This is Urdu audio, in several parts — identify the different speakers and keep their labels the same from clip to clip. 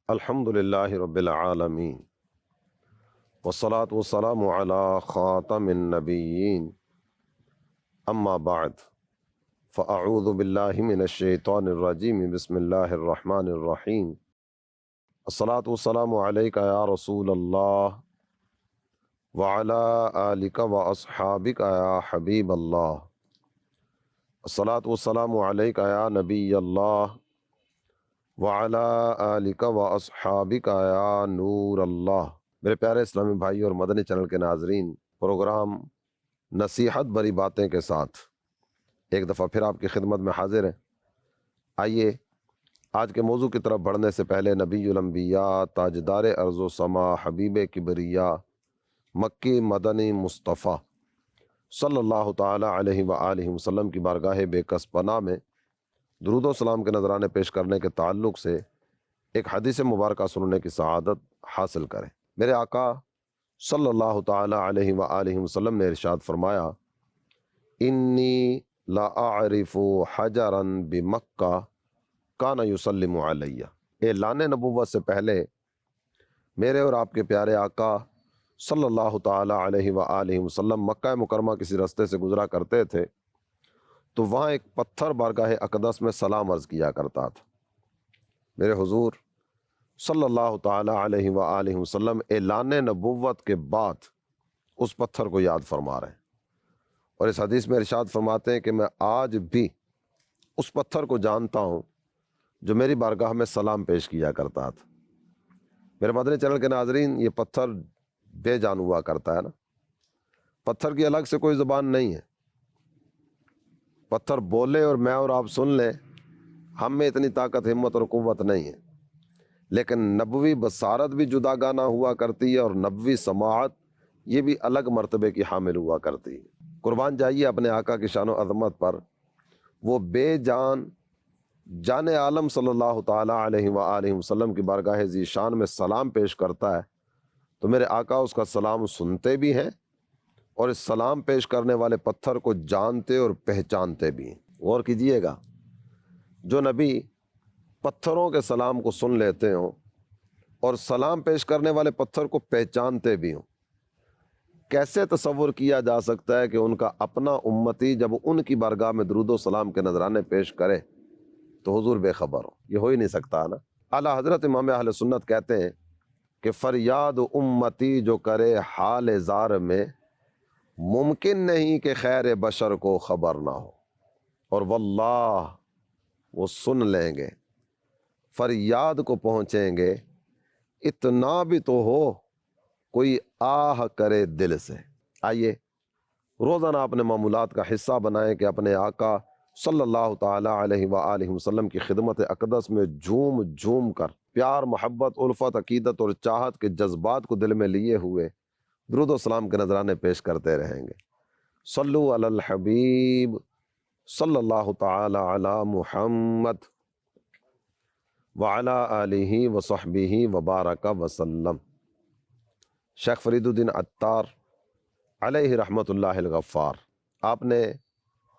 Speaker 1: الحمدللہ رب العالمین والصلاة والسلام علی خاتم النبیین اما بعد فاعوذ باللہ من الشیطان الرجیم بسم اللہ الرحمن الرحیم الصلاة والسلام علیک یا رسول اللہ وعلی آلک واصحابک یا حبیب اللہ الصلاة والسلام علیک یا نبی اللہ وعلی آلک واصحابک یا نور اللہ۔ میرے پیارے اسلامی بھائی اور مدنی چینل کے ناظرین، پروگرام نصیحت بری باتیں کے ساتھ ایک دفعہ پھر آپ کی خدمت میں حاضر ہیں۔ آئیے آج کے موضوع کی طرف بڑھنے سے پہلے نبی الانبیاء، تاجدار ارض و سما، حبیب کبریا، مکی مدنی مصطفیٰ صلی اللہ تعالی علیہ وآلہ وسلم کی بارگاہ بے کس پناہ میں درود و سلام کے نذرانے پیش کرنے کے تعلق سے ایک حدیث مبارکہ سننے کی سعادت حاصل کریں۔ میرے آقا صلی اللہ تعالی علیہ وآلہ وسلم نے ارشاد فرمایا، انی لا اعرف حجرا بمکہ کان یسلم علیہ۔ اعلان نبوت سے پہلے میرے اور آپ کے پیارے آقا صلی اللہ تعالی علیہ وآلہ وسلم مکہ مکرمہ کسی رستے سے گزرا کرتے تھے تو وہاں ایک پتھر بارگاہ اقدس میں سلام عرض کیا کرتا تھا۔ میرے حضور صلی اللہ تعالی علیہ وآلہ وسلم اعلان نبوت کے بعد اس پتھر کو یاد فرما رہے ہیں، اور اس حدیث میں ارشاد فرماتے ہیں کہ میں آج بھی اس پتھر کو جانتا ہوں جو میری بارگاہ میں سلام پیش کیا کرتا تھا۔ میرے مدنی چینل کے ناظرین، یہ پتھر بے جان ہوا کرتا ہے نا، پتھر کی الگ سے کوئی زبان نہیں ہے۔ پتھر بولے اور میں اور آپ سن لیں، ہم میں اتنی طاقت، ہمت اور قوت نہیں ہے، لیکن نبوی بصارت بھی جداگانہ ہوا کرتی ہے اور نبوی سماعت یہ بھی الگ مرتبے کی حامل ہوا کرتی ہے۔ قربان جائیے اپنے آقا کی شان و عظمت پر۔ وہ بے جان جان عالم صلی اللہ تعالی علیہ وآلہ وسلم کی بارگاہ ذی شان میں سلام پیش کرتا ہے تو میرے آقا اس کا سلام سنتے بھی ہیں اور اس سلام پیش کرنے والے پتھر کو جانتے اور پہچانتے بھی ہیں۔ غور کیجئے گا، جو نبی پتھروں کے سلام کو سن لیتے ہوں اور سلام پیش کرنے والے پتھر کو پہچانتے بھی ہوں، کیسے تصور کیا جا سکتا ہے کہ ان کا اپنا امتی جب ان کی بارگاہ میں درود و سلام کے نذرانے پیش کرے تو حضور بے خبر ہو؟ یہ ہو ہی نہیں سکتا نا۔ اعلیٰ حضرت امام اہل سنت کہتے ہیں کہ فریاد امتی جو کرے حال زار میں، ممکن نہیں کہ خیر بشر کو خبر نہ ہو، اور واللہ وہ سن لیں گے، فریاد کو پہنچیں گے، اتنا بھی تو ہو کوئی آہ کرے دل سے۔ آئیے روزانہ اپنے معمولات کا حصہ بنائیں کہ اپنے آقا صلی اللہ تعالی علیہ وآلہ وسلم کی خدمت اقدس میں جھوم جھوم کر پیار، محبت، الفت، عقیدت اور چاہت کے جذبات کو دل میں لیے ہوئے درود و سلام کے نذرانے پیش کرتے رہیں گے۔ صلو علی الحبیب صلی اللہ تعالی علی محمد وعلی آلہ وصحبہ وبارک وسلم۔ شیخ فرید الدین عطار علیہ رحمت اللہ الغفار، آپ نے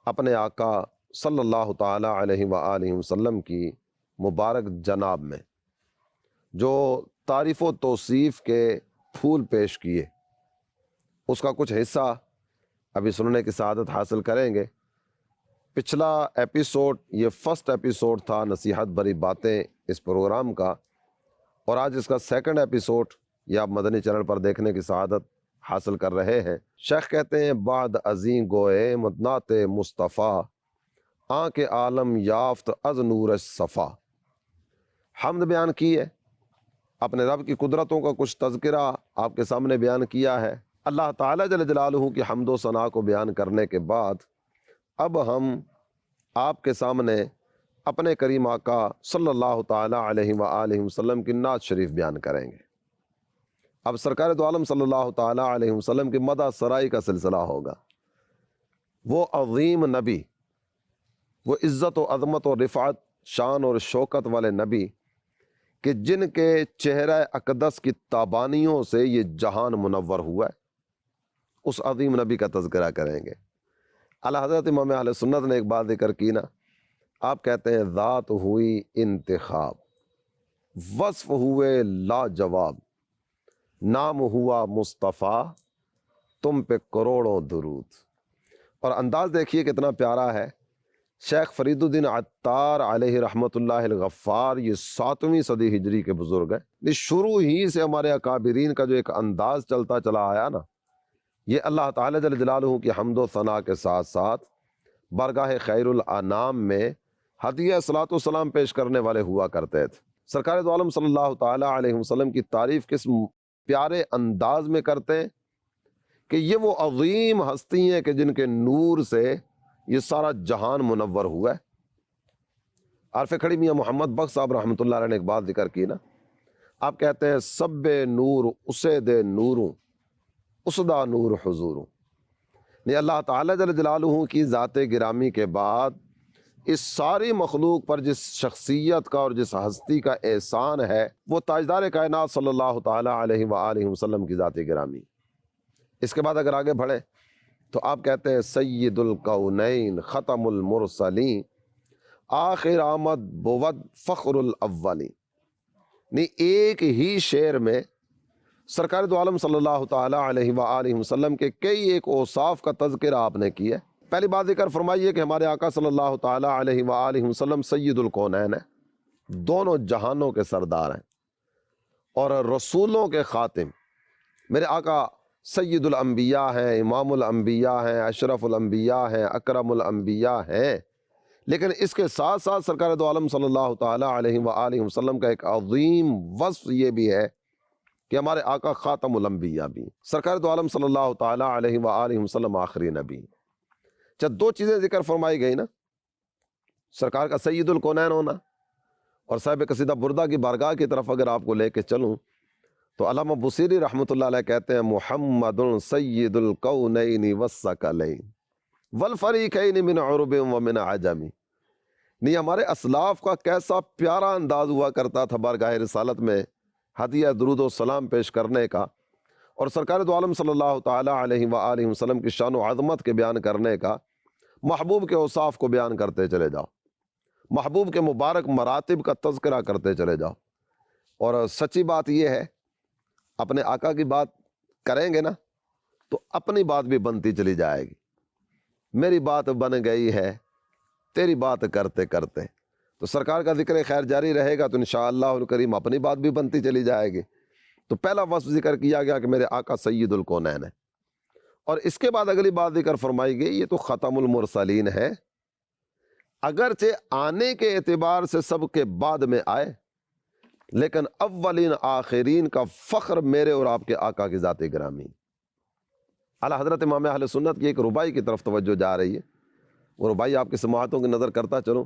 Speaker 1: اپنے آقا صلی اللہ تعالی علیہ وآلہ وسلم کی مبارک جناب میں جو تعریف و توصیف کے پھول پیش کیے، اس کا کچھ حصہ ابھی سننے کی سعادت حاصل کریں گے۔ پچھلا ایپیسوڈ، یہ فرسٹ ایپیسوڈ تھا نصیحت بری باتیں اس پروگرام کا، اور آج اس کا سیکنڈ ایپیسوڈ یہ آپ مدنی چینل پر دیکھنے کی سعادت حاصل کر رہے ہیں۔ شیخ کہتے ہیں، بعد ازیں گوئے مدنات مصطفیٰ، آنکھ عالم یافت از نور صفا۔ حمد بیان کی ہے، اپنے رب کی قدرتوں کا کچھ تذکرہ آپ کے سامنے بیان کیا ہے۔ اللہ تعالیٰ جل جلالہ کی حمد و ثنا کو بیان کرنے کے بعد اب ہم آپ کے سامنے اپنے کریم آقا صلی اللہ تعالی علیہ وآلہ وسلم کی نعت شریف بیان کریں گے۔ اب سرکار دو عالم صلی اللہ تعالی علیہ وسلم کی مدح سرائی کا سلسلہ ہوگا۔ وہ عظیم نبی، وہ عزت و عظمت و رفعت، شان اور شوکت والے نبی کہ جن کے چہرہ اقدس کی تابانیوں سے یہ جہان منور ہوا ہے، اس عظیم نبی کا تذکرہ کریں گے۔ اعلیٰ حضرت امام اہل سنت نے ایک بات ذکر کی نا، آپ کہتے ہیں ذات ہوئی انتخاب، وصف ہوئے لاجواب، نام ہوا مصطفیٰ، تم پہ کروڑوں درود۔ اور انداز دیکھیے کتنا پیارا ہے۔ شیخ فرید الدین عطار علیہ رحمۃ اللہ الغفار، یہ 7ویں صدی ہجری کے بزرگ ہیں۔ یہ شروع ہی سے ہمارے اکابرین کا جو ایک انداز چلتا چلا آیا نا، یہ اللہ تعالیٰ جل جلالہ کی حمد و ثنا کے ساتھ ساتھ بارگاہ خیر الانام میں ہدیہ صلاۃ والسلام پیش کرنے والے ہوا کرتے تھے۔ سرکار دو عالم صلی اللہ تعالیٰ علیہ وسلم کی تعریف کس پیارے انداز میں کرتے ہیں کہ یہ وہ عظیم ہستی ہیں کہ جن کے نور سے یہ سارا جہان منور ہوا ہے۔ عارف کھڑی میاں محمد بخش صاحب رحمۃ اللہ علیہ نے ایک بات ذکر کی نا، آپ کہتے ہیں سب نور اسے دے نوروں اسدا نور حضوروں، نہیں اللہ تعالیٰ جل جلالہ کی ذات گرامی کے بعد اس ساری مخلوق پر جس شخصیت کا اور جس ہستی کا احسان ہے وہ تاجدار کائنات صلی اللہ تعالیٰ علیہ وآلہ وسلم کی ذات گرامی۔ اس کے بعد اگر آگے بڑھیں تو آپ کہتے ہیں سید الکونین ختم المرسلین، آخر آمد بود فخر الاولین۔ نہیں ایک ہی شعر میں سرکار دو عالم صلی اللہ تعالیٰ علیہ وآلہ وسلم کے کئی ایک اوصاف کا تذکرہ آپ نے کیا ہے۔ پہلی بات ذکر فرمائیے کہ ہمارے آقا صلی اللہ تعالیٰ علیہ وآلہ وسلم سید الکونین ہیں، دونوں جہانوں کے سردار ہیں اور رسولوں کے خاتم۔ میرے آقا سید الانبیاء ہیں، امام الانبیاء ہیں، اشرف الانبیاء ہیں، اکرم الانبیاء ہیں، لیکن اس کے ساتھ ساتھ سرکار دو عالم صلی اللہ تعالیٰ علیہ وآلہ وسلم کا ایک عظیم وصف یہ بھی ہے کہ ہمارے آقا خاتم الانبیاء بھی، سرکار دو عالم صلی اللہ تعالیٰ علیہ وآلہ وسلم آخری نبی۔ جب دو چیزیں ذکر فرمائی گئی نا، سرکار کا سید الکونین ہونا اور صاحب قصیدہ بردہ کی بارگاہ کی طرف اگر آپ کو لے کے چلوں تو علامہ بصیری رحمۃ اللہ علیہ کہتے ہیں محمد سید الکونین والثقلین والفریقین من عرب ومن عجم۔ نہیں ہمارے اسلاف کا کیسا پیارا انداز ہوا کرتا تھا بارگاہ رسالت میں ہدیہ درود و سلام پیش کرنے کا، اور سرکار دو عالم صلی اللہ تعالیٰ علیہ وآلہ وسلم کی شان و عظمت کے بیان کرنے کا، محبوب کے اوصاف کو بیان کرتے چلے جاؤ، محبوب کے مبارک مراتب کا تذکرہ کرتے چلے جاؤ۔ اور سچی بات یہ ہے اپنے آقا کی بات کریں گے نا تو اپنی بات بھی بنتی چلی جائے گی۔ میری بات بن گئی ہے تیری بات کرتے کرتے، تو سرکار کا ذکر خیر جاری رہے گا تو انشاءاللہ الکریم اپنی بات بھی بنتی چلی جائے گی۔ تو پہلا وصف ذکر کیا گیا کہ میرے آقا سید الکونین ہے، اور اس کے بعد اگلی بات ذکر فرمائی گئی یہ تو ختم المرسلین ہے، اگرچہ آنے کے اعتبار سے سب کے بعد میں آئے لیکن اولین آخرین کا فخر میرے اور آپ کے آقا کی ذات گرامی۔ اعلیٰ حضرت امام اہل سنت کی ایک ربائی کی طرف توجہ جا رہی ہے، وہ ربائی آپ کی سماعتوں کی نظر کرتا چلوں۔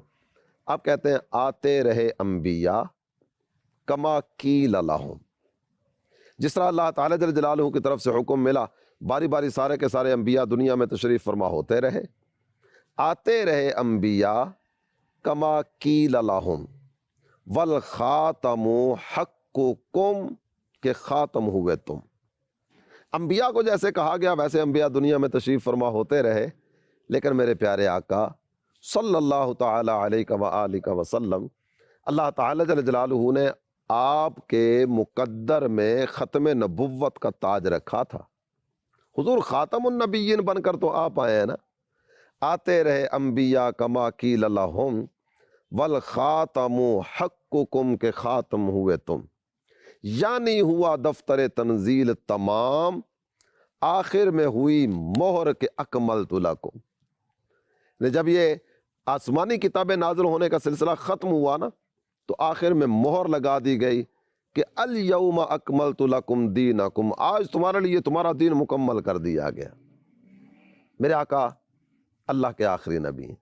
Speaker 1: آپ کہتے ہیں آتے رہے انبیاء کما قیل لہم، جس طرح اللہ تعالیٰ جل جلالہ کی طرف سے حکم ملا باری باری سارے کے سارے انبیاء دنیا میں تشریف فرما ہوتے رہے، آتے رہے انبیاء کما قیل لہم والخاتم حقکم، کہ خاتم ہوئے تم۔ انبیاء کو جیسے کہا گیا ویسے انبیاء دنیا میں تشریف فرما ہوتے رہے، لیکن میرے پیارے آقا صلی اللہ تعالی علیہ وآلہ وسلم، اللہ تعالیٰ جل جلالہ نے آپ کے مقدر میں ختم نبوت کا تاج رکھا تھا۔ حضور خاتم النبیین بن کر تو آپ آئے ہیں نا، آتے رہے انبیاء کما قیل لہم والخاتم حقکم، کے خاتم ہوئے تم، یعنی ہوا دفتر تنزیل تمام، آخر میں ہوئی مہر کے اکملت لکم۔ جب یہ آسمانی کتابیں نازل ہونے کا سلسلہ ختم ہوا نا تو آخر میں مہر لگا دی گئی کہ الیوم اکملت لکم دینکم، آج تمہارے لیے تمہارا دین مکمل کر دیا گیا۔ میرے آقا اللہ کے آخری نبی ہیں،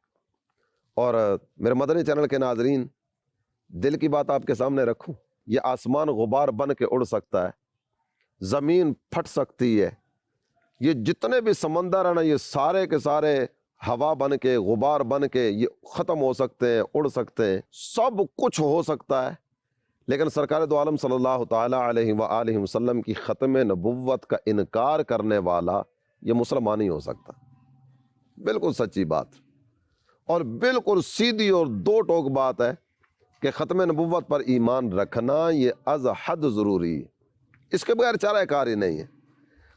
Speaker 1: اور میرے مدنی چینل کے ناظرین دل کی بات آپ کے سامنے رکھوں، یہ آسمان غبار بن کے اڑ سکتا ہے، زمین پھٹ سکتی ہے، یہ جتنے بھی سمندر ہیں نا یہ سارے کے سارے ہوا بن کے غبار بن کے یہ ختم ہو سکتے ہیں، اڑ سکتے ہیں، سب کچھ ہو سکتا ہے، لیکن سرکار دو عالم صلی اللہ تعالیٰ علیہ وآلہ وسلم کی ختم نبوت کا انکار کرنے والا یہ مسلمان نہیں ہو سکتا۔ بالکل سچی بات اور بالکل سیدھی اور دو ٹوک بات ہے کہ ختم نبوت پر ایمان رکھنا یہ از حد ضروری ہے، اس کے بغیر چارہ کار ہی نہیں ہے۔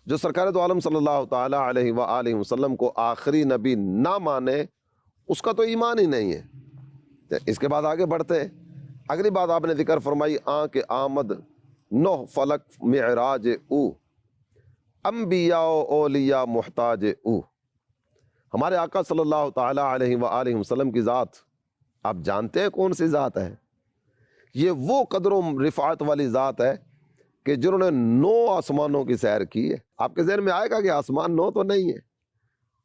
Speaker 1: جو سرکار دو عالم صلی اللہ تعالیٰ علیہ وآلہ وسلم کو آخری نبی نہ مانے اس کا تو ایمان ہی نہیں ہے۔ اس کے بعد آگے بڑھتے ہیں، اگلی بات آپ نے ذکر فرمائی کہ آمد نوح فلک معراج او، انبیاء و اولیاء محتاج او۔ ہمارے آقا صلی اللہ تعالیٰ علیہ وآلہ وسلم کی ذات آپ جانتے ہیں کون سی ذات ہے؟ یہ وہ قدر و رفعت والی ذات ہے کہ جنہوں نے 9 آسمانوں کی سیر کی ہے۔ آپ کے ذہن میں آئے گا کہ آسمان 9 تو نہیں ہے،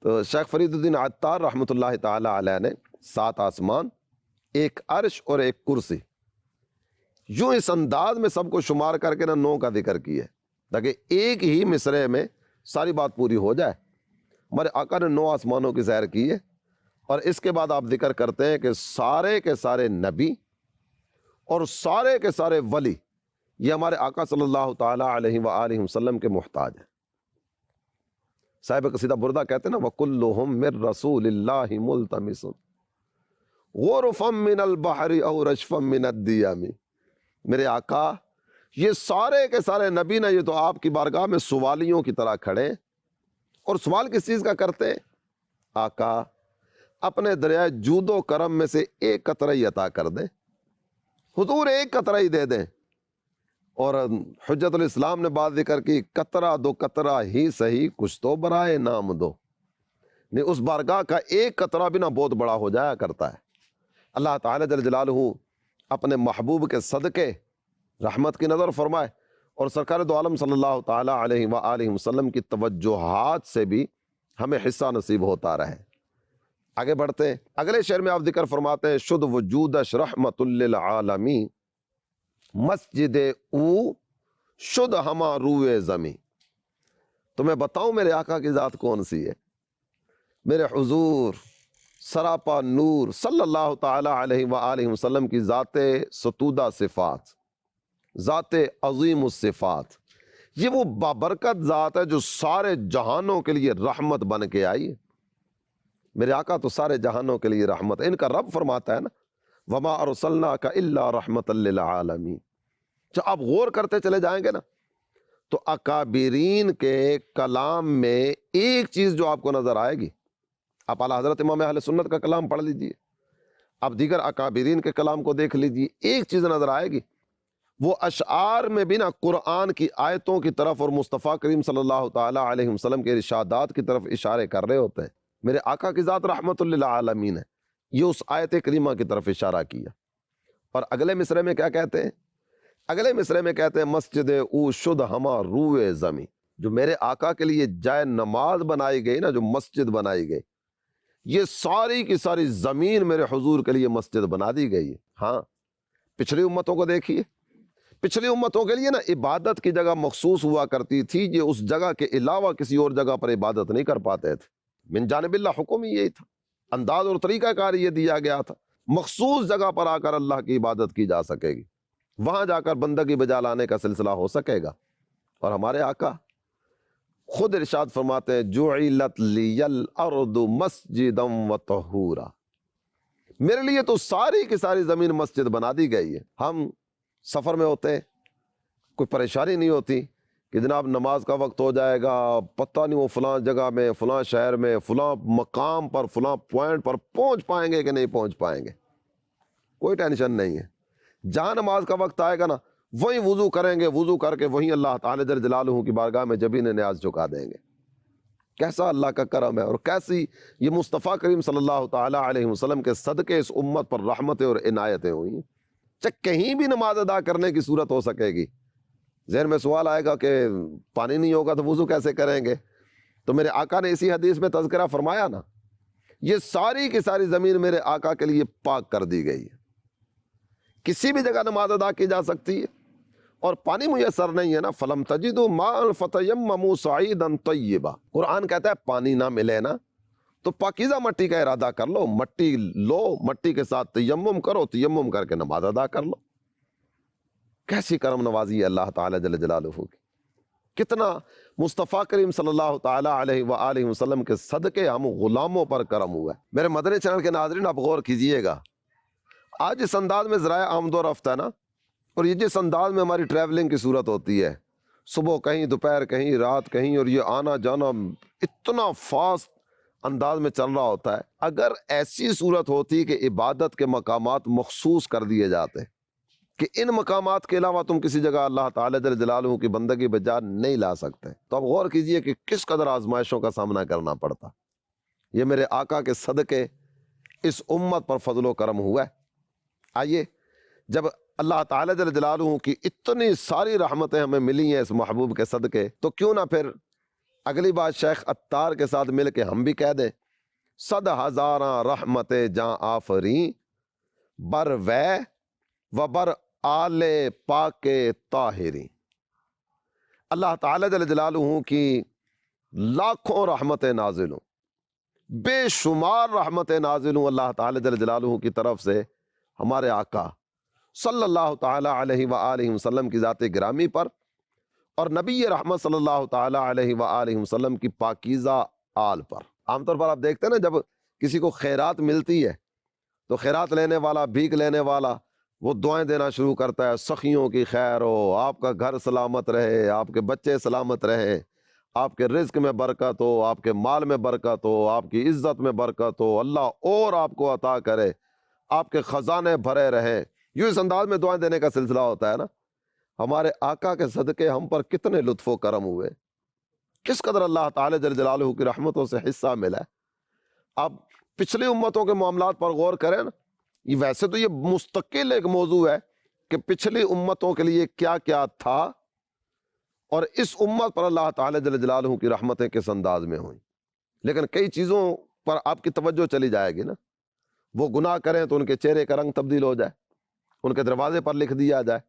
Speaker 1: تو شیخ فرید الدین عطار رحمۃ اللہ تعالیٰ علیہ نے 7 آسمان، 1 عرش اور 1 کرسی، یوں اس انداز میں سب کو شمار کر کے 9 کا ذکر کیا ہے تاکہ ایک ہی مصرعے میں ساری بات پوری ہو جائے۔ ہمارے آقا نے 9 آسمانوں کی سیر کی ہے، اور اس کے بعد آپ ذکر کرتے ہیں کہ سارے کے سارے نبی اور سارے کے سارے ولی یہ ہمارے آقا صلی اللہ تعالیٰ علیہ وآلہ وسلم کے محتاج ہیں۔ صاحب قصیدہ بردہ کہتے ہیں نا وَكُلُّهُم مِّن رَّسُولِ اللَّهِ مُلْتَمِسٌ غُرْفًا مِّنَ الْبَحْرِ أَوْ رَشْفًا مِّنَ الدِّيَامِ۔ میرے آقا یہ سارے کے سارے نبی نا، یہ تو آپ کی بارگاہ میں سوالیوں کی طرح کھڑے، اور سوال کس چیز کا کرتے ہیں؟ آقا اپنے دریائے جود و کرم میں سے 1 قطرہ ہی عطا کر دیں، حضور 1 قطرہ ہی دے دیں۔ اور حجت الاسلام نے بات ذکر کی، قطرہ 2 قطرہ ہی صحیح کچھ تو برائے نام دو۔ نہیں، اس بارگاہ کا 1 قطرہ بھی نہ بہت بڑا ہو جایا کرتا ہے۔ اللہ تعالیٰ جل جلالہ اپنے محبوب کے صدقے رحمت کی نظر فرمائے، اور سرکار دو عالم صلی اللہ تعالیٰ علیہ وآلہ وسلم کی توجہات سے بھی ہمیں حصہ نصیب ہوتا رہے۔ آگے بڑھتے ہیں، اگلے شعر میں آپ ذکر فرماتے ہیں شد وجودش رحمت للعالمین، مسجد او شد ہما روئے زمیں۔ تو میں بتاؤں میرے آقا کی ذات کون سی ہے؟ میرے حضور سراپا نور صلی اللہ تعالیٰ علیہ وآلہ وسلم کی ذات ستودہ صفات، ذات عظیم الصفات، یہ وہ بابرکت ذات ہے جو سارے جہانوں کے لیے رحمت بن کے آئی ہے۔ میرے آقا تو سارے جہانوں کے لیے رحمت ہے۔ ان کا رب فرماتا ہے نا وَمَا أَرْسَلْنَاكَ إِلَّا رَحْمَةً لِّلْعَالَمِينَ۔ جب آپ غور کرتے چلے جائیں گے نا تو اکابرین کے کلام میں ایک چیز جو آپ کو نظر آئے گی، آپ اعلیٰ حضرت امام اہل سنت کا کلام پڑھ لیجئے، آپ دیگر اکابرین کے کلام کو دیکھ لیجئے، ایک چیز نظر آئے گی، وہ اشعار میں بھی نا قرآن کی آیتوں کی طرف اور مصطفیٰ کریم صلی اللہ تعالیٰ علیہ وسلم کے ارشادات کی طرف اشارے کر رہے ہوتے ہیں۔ میرے آقا کی ذات رحمت للعالمین ہے، یہ اس آیت کریمہ کی طرف اشارہ کیا۔ اور اگلے مصرعے میں کیا کہتے ہیں؟ اگلے مصرعے میں کہتے ہیں مسجد او شد ہما روئے زمیں۔ جو میرے آقا کے لیے جائے نماز بنائی گئی نا، جو مسجد بنائی گئی، یہ ساری کی ساری زمین میرے حضور کے لیے مسجد بنا دی گئی ہے۔ ہاں، پچھلی امتوں کو دیکھیے، پچھلی امتوں کے لیے نا عبادت کی جگہ مخصوص ہوا کرتی تھی، یہ اس جگہ کے علاوہ کسی اور جگہ پر عبادت نہیں کر پاتے تھے۔ من جانب اللہ حکم ہی یہی تھا، انداز اور طریقہ کار یہ دیا گیا تھا، مخصوص جگہ پر آ کر اللہ کی عبادت کی جا سکے گی، وہاں جا کر بندگی بجا لانے کا سلسلہ ہو سکے گا۔ اور ہمارے آقا خود ارشاد فرماتے ہیں جعلت لی الارض مسجدا وطہورا، میرے لیے تو ساری کی ساری زمین مسجد بنا دی گئی ہے۔ ہم سفر میں ہوتے ہیں، کوئی پریشانی نہیں ہوتی کہ جناب نماز کا وقت ہو جائے گا، پتہ نہیں وہ فلاں جگہ میں، فلاں شہر میں، فلاں مقام پر، فلاں پوائنٹ پر پہنچ پائیں گے کہ نہیں پہنچ پائیں گے، کوئی ٹینشن نہیں ہے۔ جہاں نماز کا وقت آئے گا نا وہیں وضو کریں گے، وضو کر کے وہیں اللہ تعالی جل جلالہ کی بارگاہ میں جبین نیاز جھکا دیں گے۔ کیسا اللہ کا کرم ہے، اور کیسی یہ مصطفیٰ کریم صلی اللہ تعالیٰ علیہ وسلم کے صدقے اس امت پر رحمتیں اور عنایتیں ہوئی ہیں۔ چاہے کہیں بھی نماز ادا کرنے کی صورت ہو سکے گی، ذہن میں سوال آئے گا کہ پانی نہیں ہوگا تو وضو کیسے کریں گے؟ تو میرے آقا نے اسی حدیث میں تذکرہ فرمایا نا، یہ ساری کی ساری زمین میرے آقا کے لیے پاک کر دی گئی ہے، کسی بھی جگہ نماز ادا کی جا سکتی ہے۔ اور پانی میسر نہیں ہے نا، فَلَمْ تَجِدُوا مَاءً فَتَيَمَّمُوا صَعِيدًا طَيِّبًا، قرآن کہتا ہے پانی نہ ملے نا تو پاکیزہ مٹی کا ارادہ کر لو، مٹی لو، مٹی کے ساتھ تیمم کرو، تیمم کر کے نماز ادا کر لو۔ کیسی کرم نوازی ہے اللہ تعالیٰ جل جلالہ کی، کتنا مصطفیٰ کریم صلی اللہ تعالیٰ علیہ وآلہ وسلم کے صدقے ہم غلاموں پر کرم ہوا ہے۔ میرے مدنی چینل کے ناظرین آپ غور کیجئے گا، آج اس انداز میں ذرائع آمد و رفت ہے نا، اور یہ جس انداز میں ہماری ٹریولنگ کی صورت ہوتی ہے، صبح کہیں، دوپہر کہیں، رات کہیں، اور یہ آنا جانا اتنا فاسٹ انداز میں چل رہا ہوتا ہے. اگر ایسی صورت ہوتی کہ عبادت کے مقامات مخصوص کر دیے جاتے کہ ان مقامات کے علاوہ تم کسی جگہ اللہ تعالیٰ جل جلالہ کی بندگی بجا نہیں لا سکتے، تو اب غور کیجئے کہ کس قدر آزمائشوں کا سامنا کرنا پڑتا. یہ میرے آقا کے صدقے اس امت پر فضل و کرم ہوا ہے. آئیے، جب اللہ تعالیٰ جل جلالہ کی اتنی ساری رحمتیں ہمیں ملی ہیں اس محبوب کے صدقے، تو کیوں نہ پھر اگلی بات شیخ عطار کے ساتھ مل کے ہم بھی کہہ دیں، صد ہزاراں رحمت جاں آفریں بر وے و بر آل پاک طاہریں. اللہ تعالیٰ جل جلالہ کی لاکھوں رحمتیں نازل ہوں، بے شمار رحمتیں نازل ہوں اللہ تعالیٰ جل جلالہ کی طرف سے ہمارے آقا صلی اللہ تعالیٰ علیہ وآلہ وسلم کی ذات گرامی پر، اور نبی رحمت صلی اللہ تعالیٰ علیہ وآلہ وسلم کی پاکیزہ آل پر. عام طور پر آپ دیکھتے ہیں نا، جب کسی کو خیرات ملتی ہے تو خیرات لینے والا، بھیک لینے والا، وہ دعائیں دینا شروع کرتا ہے، سخیوں کی خیر ہو، آپ کا گھر سلامت رہے، آپ کے بچے سلامت رہے، آپ کے رزق میں برکت ہو، آپ کے مال میں برکت ہو، آپ کی عزت میں برکت ہو، اللہ اور آپ کو عطا کرے، آپ کے خزانے بھرے رہیں. یوں اس انداز میں دعائیں دینے کا سلسلہ ہوتا ہے نا. ہمارے آقا کے صدقے ہم پر کتنے لطف و کرم ہوئے، کس قدر اللہ تعالی جل جلالہ کی رحمتوں سے حصہ ملا ہے. آپ پچھلی امتوں کے معاملات پر غور کریں نا، یہ ویسے تو یہ مستقل ایک موضوع ہے کہ پچھلی امتوں کے لیے کیا کیا تھا، اور اس امت پر اللہ تعالی جل جلالہ کی رحمتیں کس انداز میں ہوئیں. لیکن کئی چیزوں پر آپ کی توجہ چلی جائے گی نا. وہ گناہ کریں تو ان کے چہرے کا رنگ تبدیل ہو جائے، ان کے دروازے پر لکھ دیا جائے،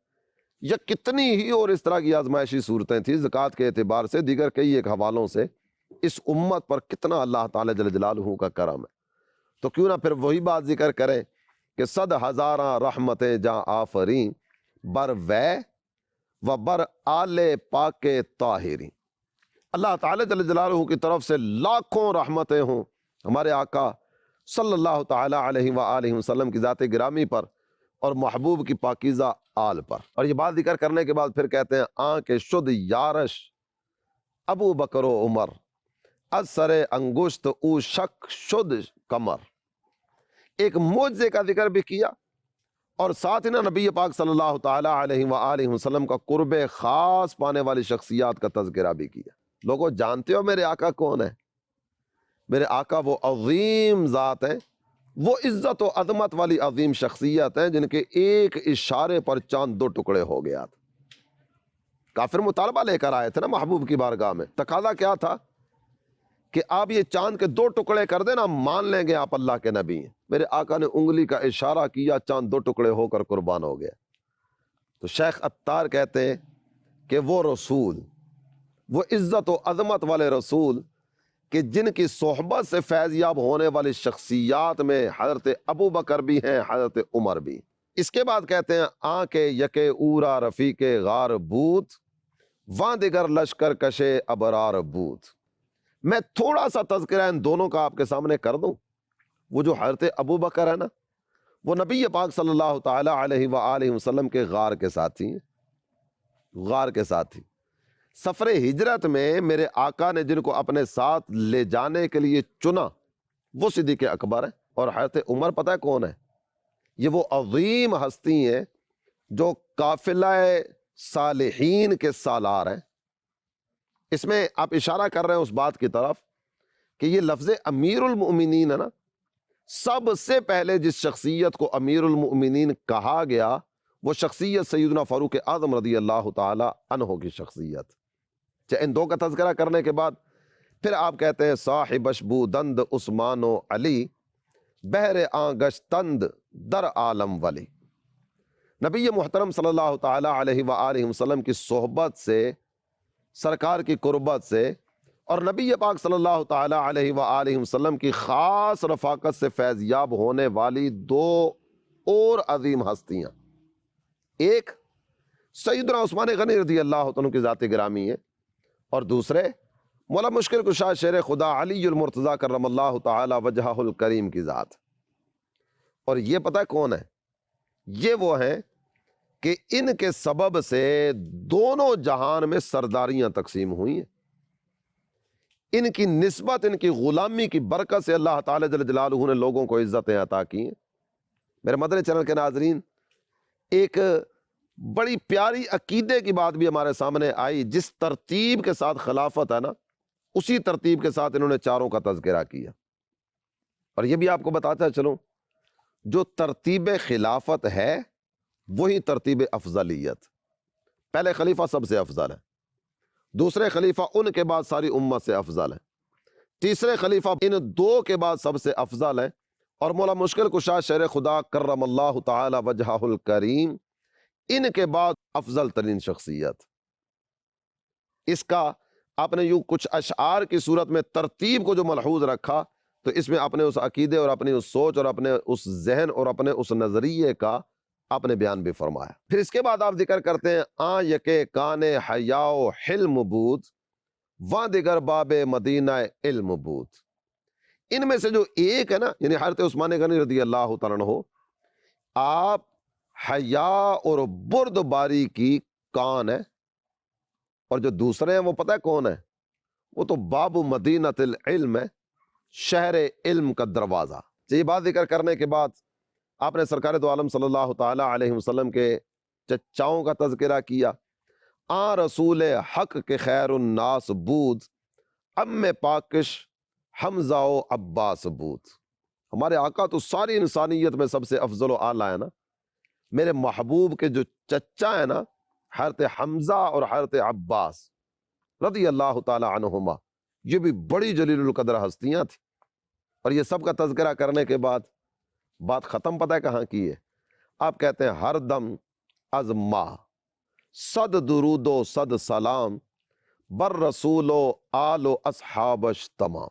Speaker 1: یا کتنی ہی اور اس طرح کی آزمائشی صورتیں تھیں زکوٰۃ کے اعتبار سے، دیگر کئی ایک حوالوں سے. اس امت پر کتنا اللہ تعالی جل جلالہ کا کرم ہے. تو کیوں نہ پھر وہی بات ذکر کریں کہ صد ہزاراں رحمتیں جاں آفریں بر وے و بر آل پاک طاہریں. اللہ تعالی جل جلالہ کی طرف سے لاکھوں رحمتیں ہوں ہمارے آقا صلی اللہ تعالی علیہ وآلہ وسلم کی ذات گرامی پر اور محبوب کی پاکیزہ آل پر. اور یہ بات ذکر کرنے کے بعد پھر کہتے ہیں، آنکھ شد یارش ابو بکر و عمر، از سر انگشت او شک شد کمر. ایک معجزے کا ذکر بھی کیا، اور ساتھ ہی نا نبی پاک صلی اللہ تعالی علیہ وآلہ وسلم کا قرب خاص پانے والی شخصیات کا تذکرہ بھی کیا. لوگوں جانتے ہو میرے آقا کون ہے؟ میرے آقا وہ عظیم ذات ہیں، وہ عزت و عظمت والی عظیم شخصیت ہیں جن کے ایک اشارے پر چاند دو ٹکڑے ہو گیا تھا. کافر مطالبہ لے کر آئے تھے نا محبوب کی بارگاہ میں. تقاضا کیا تھا کہ آپ یہ چاند کے دو ٹکڑے کر دینا، مان لیں گے آپ اللہ کے نبی ہیں. میرے آقا نے انگلی کا اشارہ کیا، چاند دو ٹکڑے ہو کر قربان ہو گیا. تو شیخ عطار کہتے ہیں کہ وہ رسول، وہ عزت و عظمت والے رسول کہ جن کی صحبت سے فیض یاب ہونے والی شخصیات میں حضرت ابو بکر بھی ہیں، حضرت عمر بھی. اس کے بعد کہتے ہیں، آنکھ یک اورا رفیق غار بوت واں دیگر لشکر کشے ابرار بوت. میں تھوڑا سا تذکرہ ان دونوں کا آپ کے سامنے کر دوں. وہ جو حضرت ابو بکر ہے نا، وہ نبی پاک صلی اللہ تعالی علیہ وآلہ وسلم کے غار کے ساتھی ہیں. غار کے ساتھی سفر ہجرت میں میرے آقا نے جن کو اپنے ساتھ لے جانے کے لیے چنا وہ صدیق اکبر ہے. اور حضرت عمر پتہ ہے کون ہے؟ یہ وہ عظیم ہستی ہیں جو قافلہ صالحین کے سالار ہیں. اس میں آپ اشارہ کر رہے ہیں اس بات کی طرف کہ یہ لفظ امیر المؤمنین ہے نا، سب سے پہلے جس شخصیت کو امیر المؤمنین کہا گیا وہ شخصیت سیدنا فاروق اعظم رضی اللہ تعالی عنہ کی شخصیت. ان دو کا تذکرہ کرنے کے بعد پھر آپ کہتے ہیں، صاحب اشبودند عثمان و علی بہر آنگشتند در عالم ولی. نبی محترم صلی اللہ تعالی علیہ وآلہ وسلم کی صحبت سے، سرکار کی قربت سے، اور نبی پاک صلی اللہ تعالی علیہ وآلہ وسلم کی خاص رفاقت سے فیض یاب ہونے والی دو اور عظیم ہستیاں، ایک سیدنا عثمان غنی رضی اللہ عنہ کی ذات گرامی ہے، اور دوسرے مولا مشکل کشا شیر خدا علی المرتضیٰ کرم اللہ تعالی وجہہ الکریم کی ذات. اور یہ پتہ کون ہے؟ یہ وہ ہیں کہ ان کے سبب سے دونوں جہان میں سرداریاں تقسیم ہوئی ہیں۔ ان کی نسبت، ان کی غلامی کی برکت سے اللہ تعالی جل جلالہ نے لوگوں کو عزتیں عطا کی ہیں۔ میرے مدنی چینل کے ناظرین، ایک بڑی پیاری عقیدے کی بات بھی ہمارے سامنے آئی۔ جس ترتیب کے ساتھ خلافت ہے نا، اسی ترتیب کے ساتھ انہوں نے چاروں کا تذکرہ کیا۔ اور یہ بھی آپ کو بتاتا چلوں، جو ترتیب خلافت ہے وہی ترتیب افضلیت۔ پہلے خلیفہ سب سے افضل ہے، دوسرے خلیفہ ان کے بعد ساری امت سے افضل ہے، تیسرے خلیفہ ان دو کے بعد سب سے افضل ہے، اور مولا مشکل کشا شیر خدا کرم اللہ تعالی وجہہ الکریم ان کے بعد افضل ترین شخصیت۔ اس کا آپ نے یوں کچھ اشعار کی صورت میں ترتیب کو جو ملحوظ رکھا تو اس میں اپنے اس عقیدے اور اپنی اس سوچ اور اپنے اس ذہن اور اپنے اس نظریے کا آپ نے بیان بھی فرمایا۔ پھر اس کے بعد آپ ذکر کرتے ہیں آن یکے کانے حیاء حلم بود وہاں دیگر باب مدینہ علم بود۔ ان میں سے جو ایک ہے نا، یعنی حضرت عثمان غنی رضی اللہ تعالیٰ عنہ، آپ حیاء اور بردباری کی کان ہے، اور جو دوسرے ہیں وہ پتہ ہے کون ہے؟ وہ تو باب مدینۃ العلم ہے، شہر علم کا دروازہ۔ یہ بات ذکر کرنے کے بعد آپ نے سرکار دو عالم صلی اللہ تعالی علیہ وسلم کے چچاؤں کا تذکرہ کیا۔ آن رسول حق کے خیر الناس بود ام پاکش حمزہ و عباس بود۔ ہمارے آقا تو ساری انسانیت میں سب سے افضل و اعلیٰ ہے نا۔ میرے محبوب کے جو چچا ہے نا، حضرت حمزہ اور حضرت عباس رضی اللہ تعالی عنہما، یہ بھی بڑی جلیل القدر ہستیاں تھیں۔ اور یہ سب کا تذکرہ کرنے کے بعد بات ختم پتہ ہے کہاں کی ہے؟ آپ کہتے ہیں ہر دم از ماہ صد درود و صد سلام بر رسول و آل و اصحابش تمام۔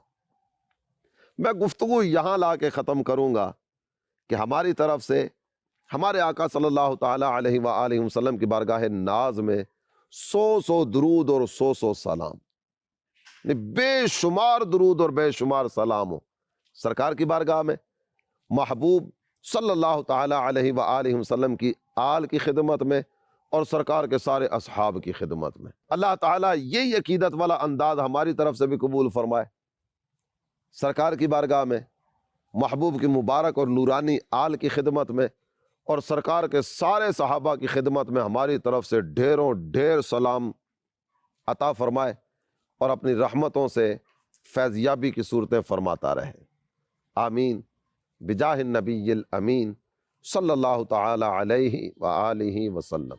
Speaker 1: میں گفتگو یہاں لا کے ختم کروں گا کہ ہماری طرف سے ہمارے آقا صلی اللہ تعالی علیہ وآلہ وسلم کی بارگاہ ناز میں 100 درود اور 100 سلام، یعنی بے شمار درود اور بے شمار سلام ہو سرکار کی بارگاہ میں، محبوب صلی اللہ تعالی علیہ وآلہ وسلم کی آل کی خدمت میں، اور سرکار کے سارے اصحاب کی خدمت میں۔ اللہ تعالیٰ یہی عقیدت والا انداز ہماری طرف سے بھی قبول فرمائے۔ سرکار کی بارگاہ میں، محبوب کی مبارک اور نورانی آل کی خدمت میں، اور سرکار کے سارے صحابہ کی خدمت میں ہماری طرف سے ڈھیروں ڈھیر سلام عطا فرمائے، اور اپنی رحمتوں سے فیضیابی کی صورتیں فرماتا رہے۔ آمین بجاہ النبی الامین صلی اللہ تعالی علیہ وآلہ وسلم۔